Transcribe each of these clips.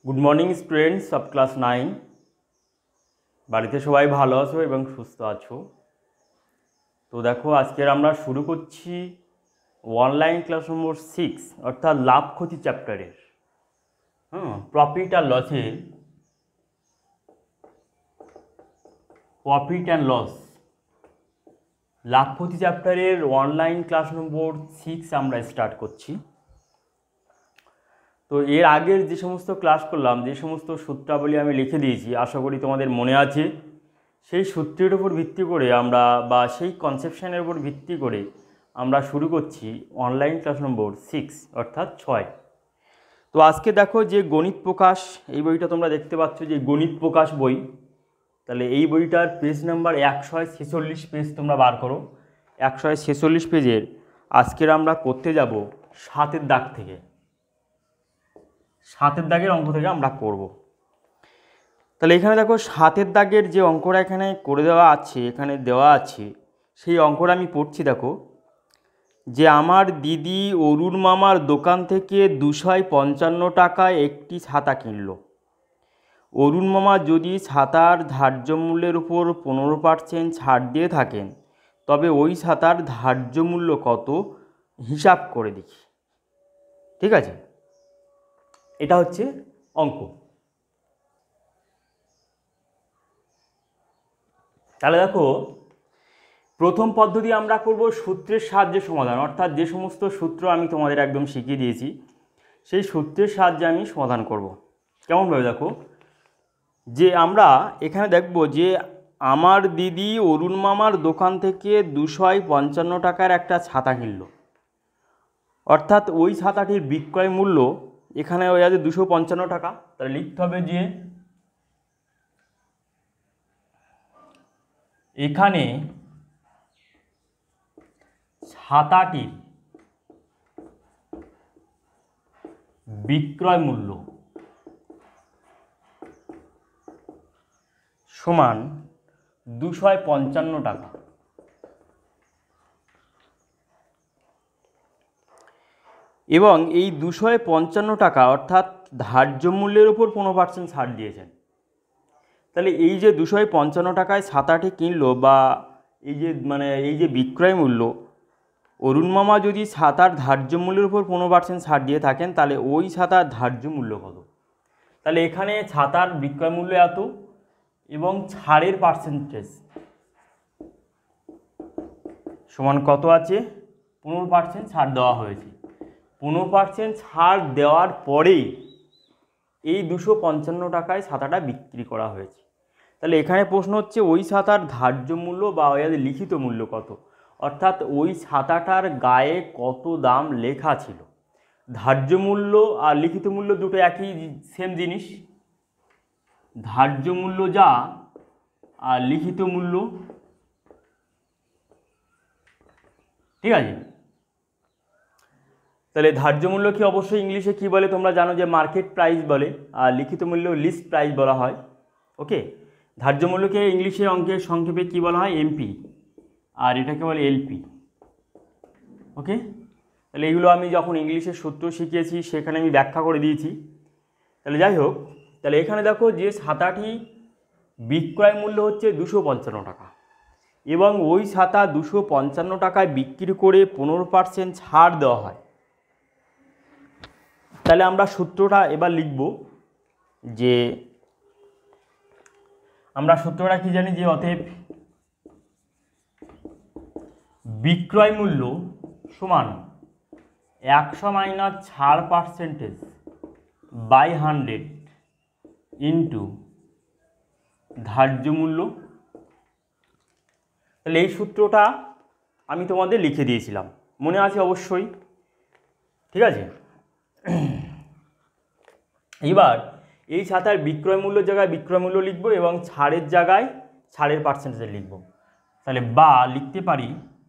Good morning students of class 9। বাড়িতে সবাই ভালো আছো এবং সুস্থ আছো। তো দেখো আজকের আমরা শুরু করছি অনলাইন ক্লাস নম্বর 6 অর্থাৎ লাভ ক্ষতি চ্যাপ্টারের প্রফিট আর লসের প্রফিট অ্যান্ড লস লাভ ক্ষতি চ্যাপ্টারের অনলাইন ক্লাস নম্বর 6 আমরা স্টার্ট করছি। তো এর আগের যে সমস্ত ক্লাস করলাম, যে সমস্ত সূত্রাবলী আমি লিখে দিয়েছি, আশা করি তোমাদের মনে আছে। সেই সূত্রের উপর ভিত্তি করে আমরা বা সেই কনসেপশনের উপর ভিত্তি করে আমরা শুরু করছি অনলাইন ক্লাস নম্বর 6 অর্থাৎ 6। তো আজকে দেখো যে গণিত প্রকাশ, এই বইটা তোমরা দেখতে পাচ্ছ যে গণিত প্রকাশ বই। তাহলে এই বইটার পেজ নাম্বার 146 পেজ তোমরা বার করো। 146 পেজের আজকের আমরা করতে যাব 7 দাগ থেকে। 7 দাগের অঙ্ক থেকে আমরা করব। তাহলে এখানে দেখো 7 দাগের যে অঙ্কটা এখানে করে দেওয়া আছে, এখানে দেওয়া আছে, সেই অঙ্কটা আমি পড়ছি। দেখো যে আমার দিদি অরুণ মামার দোকান থেকে 255 টাকায় একটি ছাতা কিনল। অরুণ মামা যদি ছাতার ধার্য মূল্যের উপর 15% ছাড় দিয়ে থাকেন, তবে ওই ছাতার ধার্য মূল্য কত হিসাব করে দেখি। ঠিক আছে, এটা হচ্ছে অঙ্ক। তাহলে দেখো প্রথম পদ্ধতি আমরা করব সূত্রের সাহায্যে সমাধান, অর্থাৎ যে সমস্ত সূত্র আমি তোমাদের একদম শিখিয়ে দিয়েছি সেই সূত্রের সাহায্যে আমি সমাধান করব। কেমনভাবে দেখো যে আমরা এখানে দেখব যে আমার দিদি অরুণ মামার দোকান থেকে 255 টাকার একটা ছাতা কিনল, অর্থাৎ ওই ছাতাটির বিক্রয় মূল্য এখানে হয়ে যাচ্ছে 255 টাকা। তাহলে লিখতে হবে যে এখানে ছাতাটির বিক্রয় মূল্য সমান 255 টাকা। এবং এই 255 টাকা অর্থাৎ ধার্য মূল্যের উপর 15% ছাড় দিয়েছেন। তাহলে এই যে 255 টাকায় ছাতাটি কিনলো, বা এই যে বিক্রয় মূল্য, অরুণ মামা যদি ছাতার ধার্য মূল্যের উপর 15% ছাড় দিয়ে থাকেন, তাহলে ওই ছাতার ধার্য মূল্য কত। তাহলে এখানে ছাতার বিক্রয় মূল্য এত এবং ছাড়ের পার্সেন্টেজ সমান কত আছে, 15% ছাড় দেওয়া হয়েছে। 15% ছাড় দেওয়ার পরেই এই 255 টাকায় ছাতাটা বিক্রি করা হয়েছে। তাহলে এখানে প্রশ্ন হচ্ছে ওই ছাতার ধার্য মূল্য বা লিখিত মূল্য কত, অর্থাৎ ওই ছাতাটার গায়ে কত দাম লেখা ছিল। ধার্য মূল্য আর লিখিত মূল্য দুটো একই সেম জিনিস। ধার্য মূল্য যা আর লিখিত মূল্য, ঠিক আছে। তাহলে ধার্য মূল্য কি অবশ্যই ইংলিশে কি বলে তোমরা জানো, যে মার্কেট প্রাইস বলে, আর লিখিত মূল্য লিস্ট প্রাইস বলা হয়। ওকে, ধার্য মূল্যকে ইংলিশে অঙ্কের সংক্ষেপে কি বলা হয়, এমপি, আর এটাকে বলে এলপি। ওকে, তাহলে এইগুলো আমি যখন ইংলিশের সূত্র শিখিয়েছি সেখানে আমি ব্যাখ্যা করে দিয়েছি। তাহলে যাই হোক, তাহলে এখানে দেখো যে ছাতাটি বিক্রয় মূল্য হচ্ছে 255 টাকা এবং ওই ছাতা 255 টাকায় বিক্রি করে 15% ছাড় দেওয়া হয়। তাহলে আমরা সূত্রটা এবার লিখব, যে আমরা সূত্রটা কি জানি, যে অতএব বিক্রয় মূল্য সমান 100 মাইনাস ছাড় পার্সেন্টেজ বাই 100 ইন্টু ধার্য মূল্য। তাহলে এই সূত্রটা আমি তোমাদের লিখে দিয়েছিলাম, মনে আছে অবশ্যই, ঠিক আছে। এবার এই ছাতার বিক্রয় মূল্যের জায়গায় বিক্রয় মূল্য লিখব এবং ছাড়ের জায়গায় ছাড়ের পার্সেন্টেজ লিখব। তাহলে বা লিখতে পারি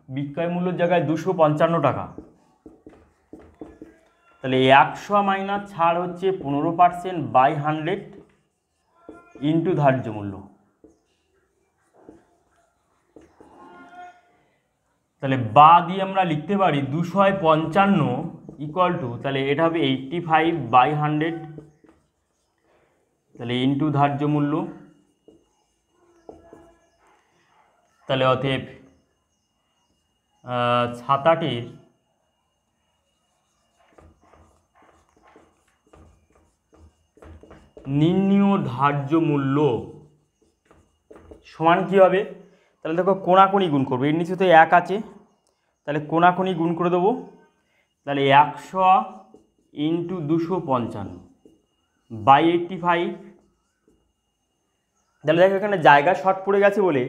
বিক্রয় মূল্যের জায়গায় 255 টাকা, তাহলে 100 মাইনাস ছাড় হচ্ছে 15% বাই 100 ইন্টু ধার্য মূল্য। তাহলে বা দিয়ে আমরা লিখতে পারি 255 ইকুয়াল টু, তাহলে এটা হবে 85/100 তাহলে ইন্টু ধার্য মূল্য, তাহলে অতএব ছাতাটির নির্ণীয় ধার্য মূল্য সমান কী হবে? তাহলে দেখো কোণাকুণি গুণ করবো, এর নিচে তো 1 আছে, তাহলে কোণাকুণি গুণ করে দেবো। তাহলে 100 ইন্টু 255 বাই 85। তাহলে দেখো এখানে জায়গা শর্ট পড়ে গেছে বলে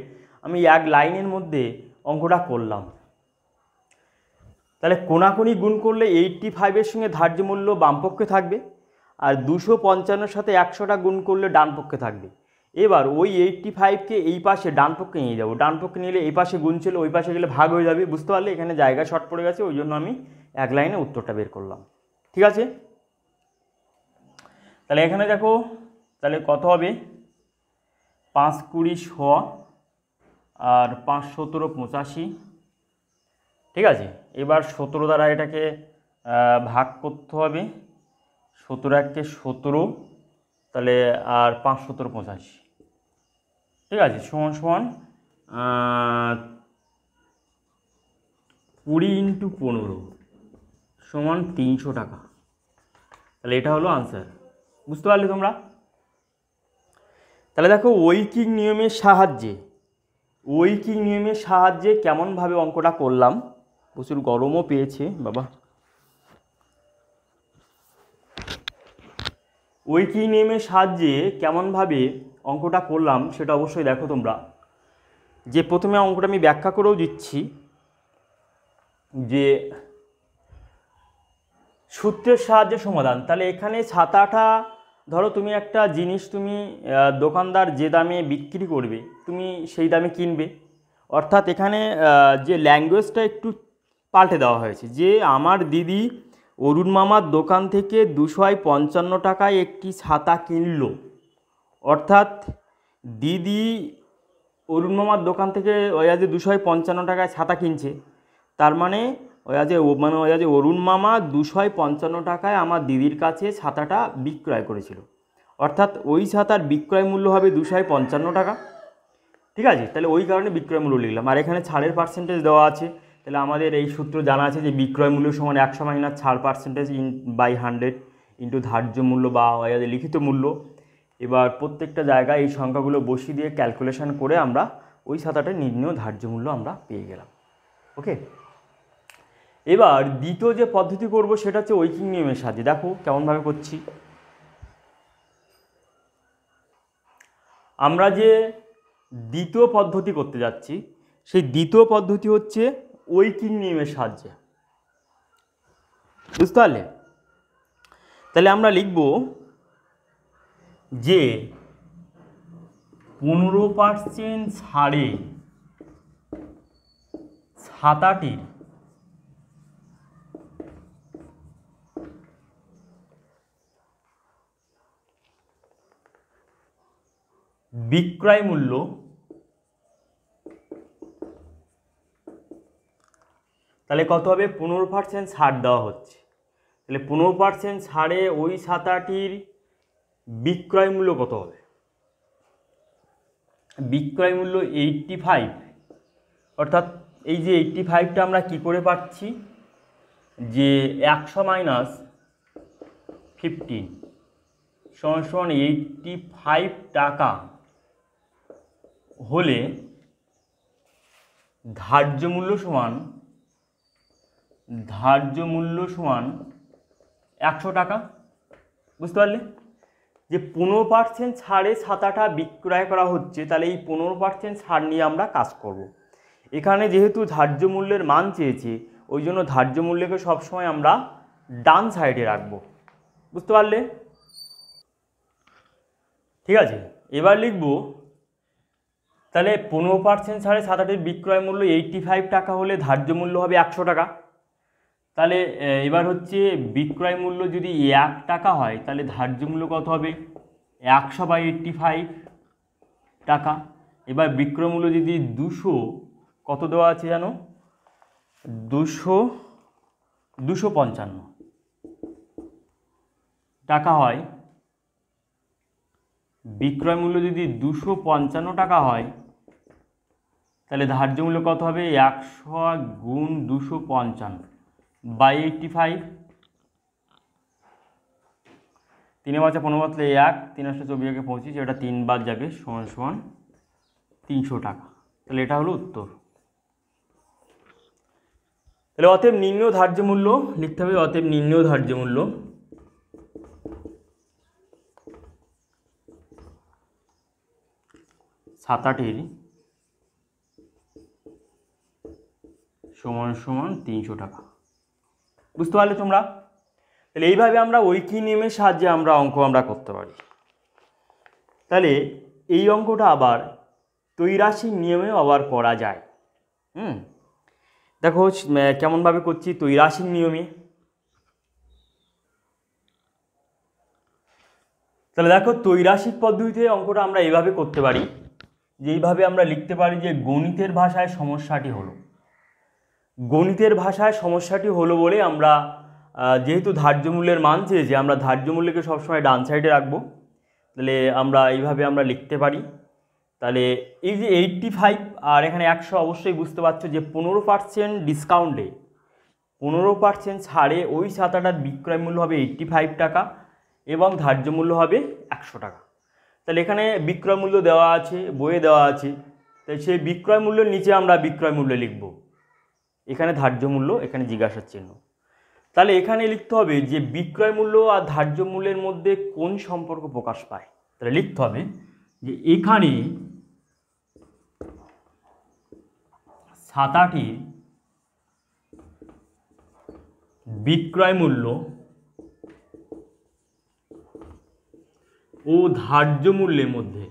আমি এক লাইনের মধ্যে অঙ্কটা করলাম। তাহলে কোণাকুণি গুণ করলে 85-এর সঙ্গে ধার্য মূল্য বামপক্ষে থাকবে, আর 255-এর সাথে 100টা গুণ করলে ডান পক্ষে থাকবে। এবার ওই 85-কে এই পাশে ডান পক্ষে নিয়ে যাবো, ডান পক্ষে নিলে এই পাশে গুণ ছিল, ওই পাশে গেলে ভাগ হয়ে যাবে। বুঝতে পারলে এখানে জায়গা শর্ট পড়ে গেছে, ওই জন্য আমি এক লাইনে উত্তরটা বের করলাম। ঠিক আছে, তাহলে এখানে দেখো তাহলে কত হবে? 5 20 100 আর 5 17 85। ঠিক আছে, এবার 17 দ্বারা এটাকে ভাগ করতে হবে। 17 1 17, তাহলে আর 5 17 85। ঠিক আছে, সমান সমান 20 ইন্টু 15 সমান 300 টাকা। তাহলে এটা হলো আনসার। বুঝতে পারলে তোমরা? তাহলে দেখো ঐকিক নিয়মের সাহায্যে কেমনভাবে অঙ্কটা করলাম। প্রচুর গরমও পেয়েছে বাবা। ঐকিক নিয়মের সাহায্যে কেমনভাবে অঙ্কটা করলাম সেটা অবশ্যই দেখো তোমরা। যে প্রথমে অঙ্কটা আমি ব্যাখ্যা করেও দিচ্ছি, যে সূত্রের সাহায্যে সমাধান। তাহলে এখানে ছাতাটা ধরো তুমি একটা জিনিস তুমি দোকানদার যে দামে বিক্রি করবে তুমি সেই দামে কিনবে, অর্থাৎ এখানে যে ল্যাঙ্গুয়েজটা একটু পাল্টে দেওয়া হয়েছে। যে আমার দিদি অরুণ মামার দোকান থেকে 255 টাকায় একটি ছাতা কিনলো, অর্থাৎ দিদি অরুণ মামার দোকান থেকে ওই আজ 255 টাকায় ছাতা কিনছে, তার মানে ওই আজ অরুণ মামা 255 টাকায় আমার দিদির কাছে ছাতাটা বিক্রয় করেছিল, অর্থাৎ ওই ছাতার বিক্রয় মূল্য হবে 255 টাকা। ঠিক আছে, তাহলে ওই কারণে বিক্রয় মূল্য লিখলাম। আর এখানে ছাড়ের পার্সেন্টেজ দেওয়া আছে, তাহলে আমাদের এই সূত্র জানা আছে যে বিক্রয় মূল্য সমান 100 মাইনাস ছাড় পার্সেন্টেজ বাই 100 ইন্টু ধার্য মূল্য বা লিখিত মূল্য। এবার প্রত্যেকটা জায়গায় এই সংখ্যাগুলো বসিয়ে দিয়ে ক্যালকুলেশন করে আমরা ওই ছাতাটার নির্ণীয় ধার্য মূল্য আমরা পেয়ে গেলাম। ওকে, এবার দ্বিতীয় যে পদ্ধতি করব সেটা হচ্ছে ঐকিক নিয়মের সাহায্যে। দেখো কেমনভাবে করছি। আমরা যে দ্বিতীয় পদ্ধতি করতে যাচ্ছি সেই দ্বিতীয় পদ্ধতি হচ্ছে ঐকিক নিয়মের সাহায্যে। বুঝতে পারলে? তাহলে আমরা লিখব যে 15% ছাড়ে ছাতাটির বিক্রয় মূল্য তাহলে কত হবে? 15% ছাড় দেওয়া হচ্ছে, তাহলে 15% ছাড়ে ওই ছাতাটির বিক্রয় মূল্য কত হবে? বিক্রয় মূল্য 85, অর্থাৎ এই যে 85টা আমরা কি করে পাচ্ছি? যে 100 মাইনাস 15 সমান সমান 85 টাকা হলে ধার্য মূল্য সমান 100 টাকা। বুঝতে পারলে? যে 15% ছাড়ে ছাতাটা বিক্রয় করা হচ্ছে, তাহলে এই 15% ছাড় নিয়ে আমরা কাজ করব। এখানে যেহেতু ধার্য মূল্যের মান চেয়েছে ওই জন্য ধার্য মূল্যকে সবসময় আমরা ডান সাইডে রাখব। বুঝতে পারলে? ঠিক আছে, এবার লিখব তাহলে 15% ছাড়ে ছাতাটির বিক্রয় মূল্য 85 টাকা হলে ধার্য মূল্য হবে 100 টাকা। তাহলে এবার হচ্ছে বিক্রয় মূল্য যদি 1 টাকা হয় তাহলে ধার্য মূল্য কত হবে? 100/85 টাকা। এবার বিক্রয় মূল্য যদি 200 কত দেওয়া আছে জানো? 255 টাকা হয়, বিক্রয় মূল্য যদি 255 টাকা হয় তাহলে ধার্য মূল্য কত হবে? 100 গুণ 255 বাই 85। 3 বাচ্চা 15 বাতলে 1, 3 8 24 একে 25, এটা 3 বার যাবে সমান সমান 300 টাকা। তাহলে এটা হলো উত্তর। তাহলে অতএব নির্ণেয় ধার্য মূল্য লিখতে হবে, অতএব নির্ণেয় ধার্য মূল্য ছাতাটির সমান সমান 300 টাকা। বুঝতে পারলে তোমরা? তাহলে এইভাবে আমরা ঐকিক নিয়মের সাহায্যে আমরা অঙ্ক করতে পারি। তাহলে এই অঙ্কটা আবার ত্রৈরাশিক নিয়মেও আবার করা যায়। দেখো কেমনভাবে করছি ত্রৈরাশিক নিয়মে। তাহলে দেখো ত্রৈরাশিক পদ্ধতিতে অঙ্কটা আমরা এইভাবে করতে পারি, যে এইভাবে আমরা লিখতে পারি যে গণিতের ভাষায় সমস্যাটি হলো। গণিতের ভাষায় সমস্যাটি হলো বলে আমরা যেহেতু ধার্য মূল্যের মান চেয়েছি, আমরা ধার্য মূল্যকে সবসময় ডান সাইডে রাখবো। তাহলে আমরা এইভাবে আমরা লিখতে পারি। তাহলে এই যে 85 আর এখানে 100, অবশ্যই বুঝতে পারছো যে 15% ডিসকাউন্টে 15% ছাড়ে ওই ছাতাটার বিক্রয় মূল্য হবে 85 টাকা এবং ধার্য মূল্য হবে 100 টাকা। তাহলে এখানে বিক্রয় মূল্য দেওয়া আছে, বইয়ে দেওয়া আছে, তাই সেই বিক্রয় মূল্যের নিচে আমরা বিক্রয় মূল্য লিখব। এখানে ধার্য মূল্য, এখানে জিজ্ঞাসার চিহ্ন। তাহলে এখানে লিখতে হবে যে বিক্রয় মূল্য আর ধার্য মূল্যের মধ্যে কোন সম্পর্ক প্রকাশ পায়। তাহলে লিখতে হবে যে এখানে ছাতাটির বিক্রয় মূল্য ও ধার্য মূল্যের মধ্যে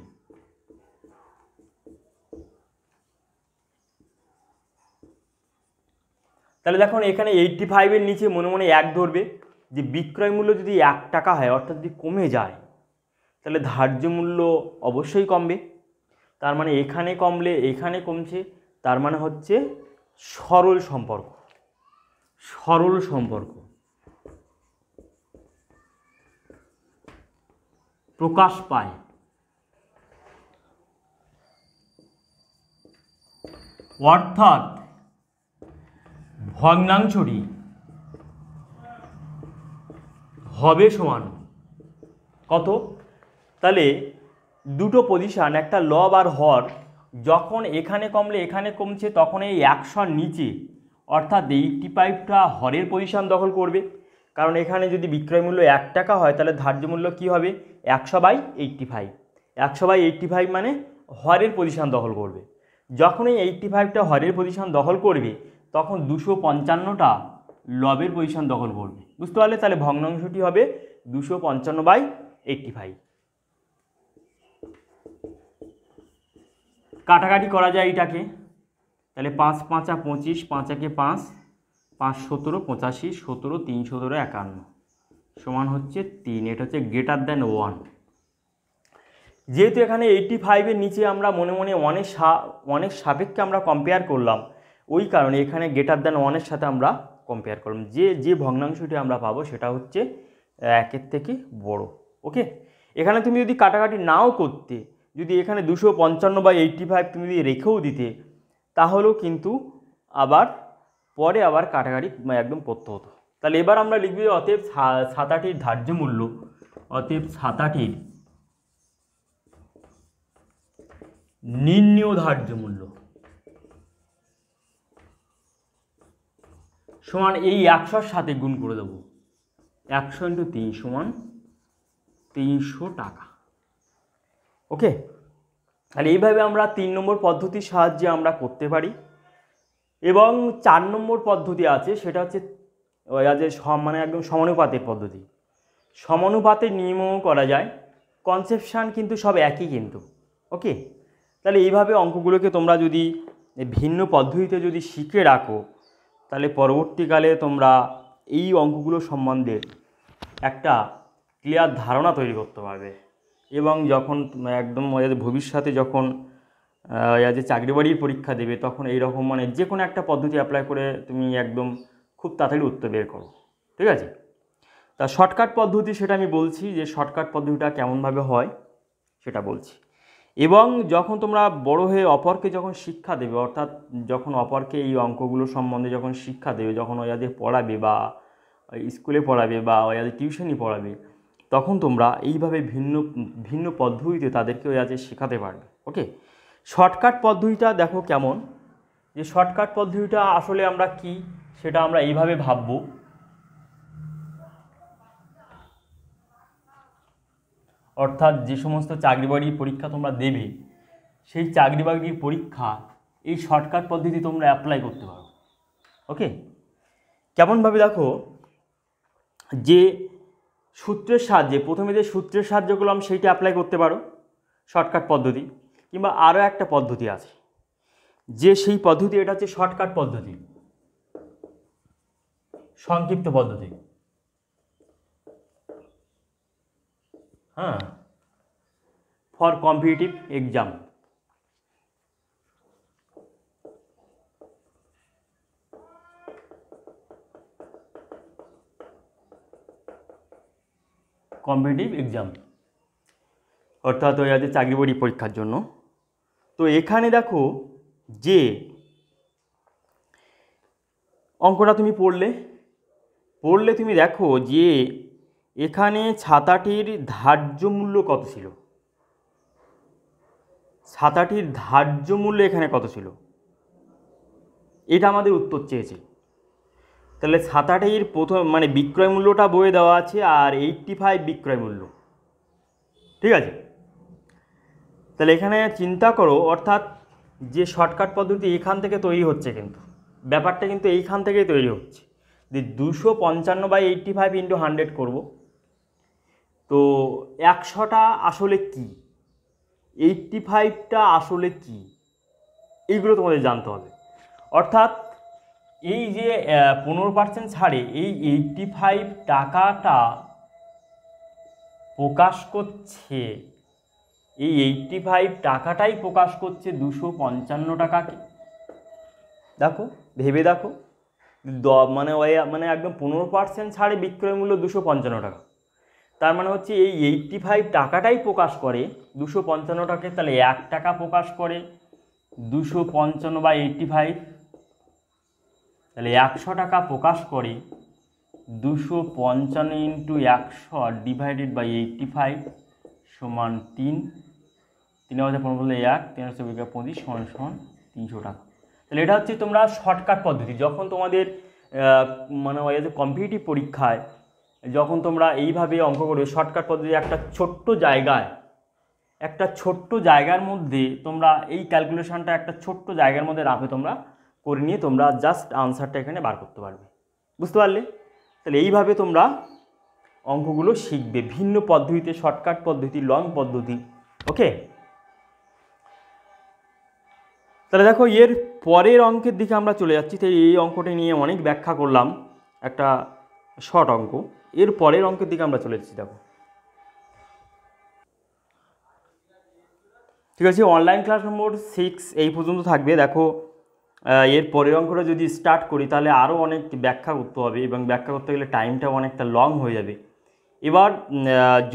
তাহলে দেখুন এখানে 85-এর নিচে মনে মনে 1 ধরবে, যে বিক্রয় মূল্য যদি 1 টাকা হয় অর্থাৎ যদি কমে যায় তাহলে ধার্য মূল্য অবশ্যই কমবে। তার মানে এখানে কমলে এখানে কমছে, তার মানে হচ্ছে সরল সম্পর্ক। সরল সম্পর্ক প্রকাশ পায়। অর্থাৎ ভগ্নাংশটি হবে সমান কত? তাহলে দুটো পজিশান, একটা লব আর হর, যখন এখানে কমলে এখানে কমছে তখন এই 100-র নিচে অর্থাৎ 85টা হরের পজিশান দখল করবে। কারণ এখানে যদি বিক্রয় মূল্য 1 টাকা হয় তাহলে ধার্য মূল্য কী হবে? 100/85। 100/85 মানে হরের পজিশান দখল করবে। যখন এই 85টা হরের পজিশান দখল করবে তখন 255টা লবের পজিশান দখল করবে। বুঝতে পারলে? তাহলে ভগ্নাংশটি হবে 255/85। কাটাকাটি করা যায় এটাকে। তাহলে 5 5 25, 5 একে 5, 5 17 85, 17 3 17 51 সমান হচ্ছে 3। এটা হচ্ছে গ্রেটার দ্যান 1। যেহেতু এখানে 85-এর নিচে আমরা মনে মনে অনেক সাপেক্ষে আমরা কম্পেয়ার করলাম, ওই কারণে এখানে গ্রেটার দ্যান 1-এর সাথে আমরা কম্পেয়ার করলাম। যে ভগ্নাংশটি আমরা পাবো সেটা হচ্ছে 1-এর থেকে বড়। ওকে, এখানে তুমি যদি কাটাকাটি নাও করতে, যদি এখানে 255/85 তুমি যদি রেখেও দিতে, তাহলেও কিন্তু পরে আবার কাটাকাটি একদম করতে হতো। তাহলে এবার আমরা লিখব অতএব ছাতাটির ধার্য মূল্য, অতএব ছাতাটির নির্ণেয় ধার্য মূল্য সমান এই 100-র সাথে গুণ করে দেবো। 100 × 3 সমান 300 টাকা। ওকে, তাহলে এইভাবে আমরা 3 নম্বর পদ্ধতির সাহায্যে আমরা করতে পারি। এবং 4 নম্বর পদ্ধতি আছে, সেটা হচ্ছে মানে একদম সমানুপাতের পদ্ধতি। সমানুপাতের নিয়মও করা যায়, কনসেপশান কিন্তু সব একই কিন্তু। ওকে, তাহলে এইভাবে অঙ্কগুলোকে তোমরা যদি ভিন্ন পদ্ধতিতে যদি শিখে রাখো তাহলে পরবর্তীকালে তোমরা এই অঙ্কগুলো সম্বন্ধে একটা ক্লিয়ার ধারণা তৈরি করতে পারবে। এবং যখন একদম ভবিষ্যতে যখন চাকরি বাড়ির পরীক্ষা দেবে তখন এইরকম মানে যে কোনো একটা পদ্ধতি অ্যাপ্লাই করে তুমি একদম খুব তাড়াতাড়ি উত্তর বের করো। ঠিক আছে? তা শর্টকাট পদ্ধতি সেটা আমি বলছি যে শর্টকাট পদ্ধতিটা কেমনভাবে হয় সেটা বলছি। এবং যখন তোমরা বড় হয়ে অপরকে যখন শিক্ষা দেবে, অর্থাৎ যখন অপরকে এই অঙ্কগুলো সম্বন্ধে যখন শিক্ষা দেবে, যখন ওয়াদের পড়াবে বা স্কুলে পড়াবে বা ওয়াদের টিউশনি পড়াবে, তখন তোমরা এইভাবে ভিন্ন ভিন্ন পদ্ধতিতে তাদেরকে ওয়াদের শেখাতে পারবে। ওকে, শর্টকাট পদ্ধতিটা দেখো কেমন, যে শর্টকাট পদ্ধতিটা আসলে আমরা কি সেটা আমরা এইভাবে ভাববো। অর্থাৎ যে সমস্ত চাকরি বাকরির পরীক্ষা তোমরা দেবে, সেই চাকরি বাকরির পরীক্ষা এই শর্টকাট পদ্ধতি তোমরা অ্যাপ্লাই করতে পারো। ওকে, কেমনভাবে দেখো, যে সূত্রের সাহায্যে প্রথমে যে সূত্রের সাহায্য করলাম সেইটা অ্যাপ্লাই করতে পারো শর্টকাট পদ্ধতি, কিংবা আরও একটা পদ্ধতি আছে যে সেই পদ্ধতি, এটা হচ্ছে শর্টকাট পদ্ধতি, সংক্ষিপ্ত পদ্ধতি। হ্যাঁ, for competitive exam. Competitive exam অর্থাৎ ওই আছে চাকরি বাকরি পরীক্ষার জন্য। তো এখানে দেখো যে অঙ্কটা তুমি পড়লে তুমি দেখো যে এখানে ছাতাটির ধার্য মূল্য কত ছিল, ছাতাটির ধার্য মূল্য এখানে কত ছিল, এটা আমাদের উত্তর চেয়েছে। তাহলে ছাতাটির প্রথম মানে বিক্রয় মূল্যটা বইয়ে দেওয়া আছে আর 85 বিক্রয় মূল্য, ঠিক আছে। তাহলে এখানে চিন্তা করো, অর্থাৎ যে শর্টকাট পদ্ধতি এখান থেকে তৈরি হচ্ছে, কিন্তু ব্যাপারটা কিন্তু এইখান থেকেই তৈরি হচ্ছে। যে 255/85 ইন্টু 100 করবো, তো 100টা আসলে কি, 85টা আসলে কি, এইগুলো তোমাদের জানতে হবে। অর্থাৎ এই যে 15% ছাড়ে এই 85 টাকাটা প্রকাশ করছে, এই 85 টাকাটাই প্রকাশ করছে 255 টাকাকে। দেখো, ভেবে দেখো, মানে একদম 15% ছাড়ে বিক্রয় মূল্য 255 টাকা, তার মানে হচ্ছে এই 85 টাকাটাই প্রকাশ করে 255 টাকাকে। তাহলে 1 টাকা প্রকাশ করে 255/85, তাহলে 100 টাকা প্রকাশ করে 255 ইন্টু 100 ডিভাইডেড বাই 85 সমান 3, 3 হাজার 15 বললে 1, 325 সমান 300 টাকা। তাহলে এটা হচ্ছে তোমরা শর্টকাট পদ্ধতি। যখন তোমাদের মানে ওই যে কম্পিটিটিভ পরীক্ষায় যখন তোমরা এইভাবে অঙ্ক করবে, শর্টকাট পদ্ধতি একটা ছোট্ট জায়গার মধ্যে তোমরা এই ক্যালকুলেশনটা একটা ছোট্ট জায়গার মধ্যে রাখে তোমরা করে নিয়ে তোমরা জাস্ট আনসারটা এখানে বার করতে পারবে। বুঝতে পারলে? তাহলে এইভাবে তোমরা অঙ্কগুলো শিখবে ভিন্ন পদ্ধতিতে, শর্টকাট পদ্ধতি, লং পদ্ধতি। ওকে, তাহলে দেখো এর পরের অঙ্কের দিকে আমরা চলে যাচ্ছি। তো এই অঙ্কটা নিয়ে অনেক ব্যাখ্যা করলাম, একটা শর্ট অঙ্ক। এর পরের অঙ্কের দিকে আমরা চলে যাচ্ছি। দেখো, ঠিক আছে, অনলাইন ক্লাস নম্বর 6 এই পর্যন্ত থাকবে। দেখো এর পরের অঙ্কটা যদি স্টার্ট করি তাহলে আরও অনেক ব্যাখ্যা করতে হবে, এবং ব্যাখ্যা করতে গেলে টাইমটাও অনেকটা লং হয়ে যাবে। এবার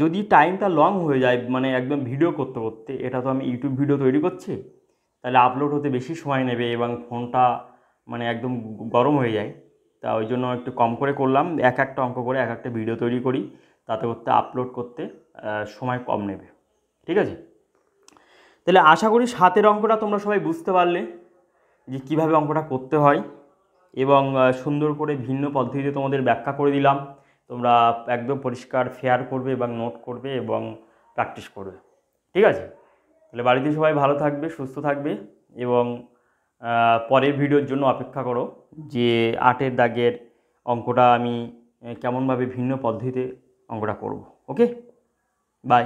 যদি টাইমটা লং হয়ে যায়, মানে একদম ভিডিও করতে করতে, এটা তো আমি ইউটিউব ভিডিও তৈরি করছি, তাহলে আপলোড হতে বেশি সময় নেবে এবং ফোনটা মানে একদম গরম হয়ে যায়। তা ওই জন্য একটু কম করে করলাম, একটা অঙ্ক করে একটা ভিডিও তৈরি করি, তাতে করতে আপলোড করতে সময় কম নেবে। ঠিক আছে, তাহলে আশা করি 7 অঙ্কটা তোমরা সবাই বুঝতে পারলে যে কীভাবে অঙ্কটা করতে হয়, এবং সুন্দর করে ভিন্ন পদ্ধতিতে তোমাদের ব্যাখ্যা করে দিলাম। তোমরা একদম পরিষ্কার ফেয়ার করবে এবং নোট করবে এবং প্র্যাকটিস করবে। ঠিক আছে, তাহলে বাড়িতে সবাই ভালো থাকবে, সুস্থ থাকবে, এবং পরের ভিডিওর জন্য অপেক্ষা করো যে 8 দাগের অঙ্কটা আমি কেমনভাবে ভিন্ন পদ্ধতিতে অঙ্কটা করব। ওকে, বাই।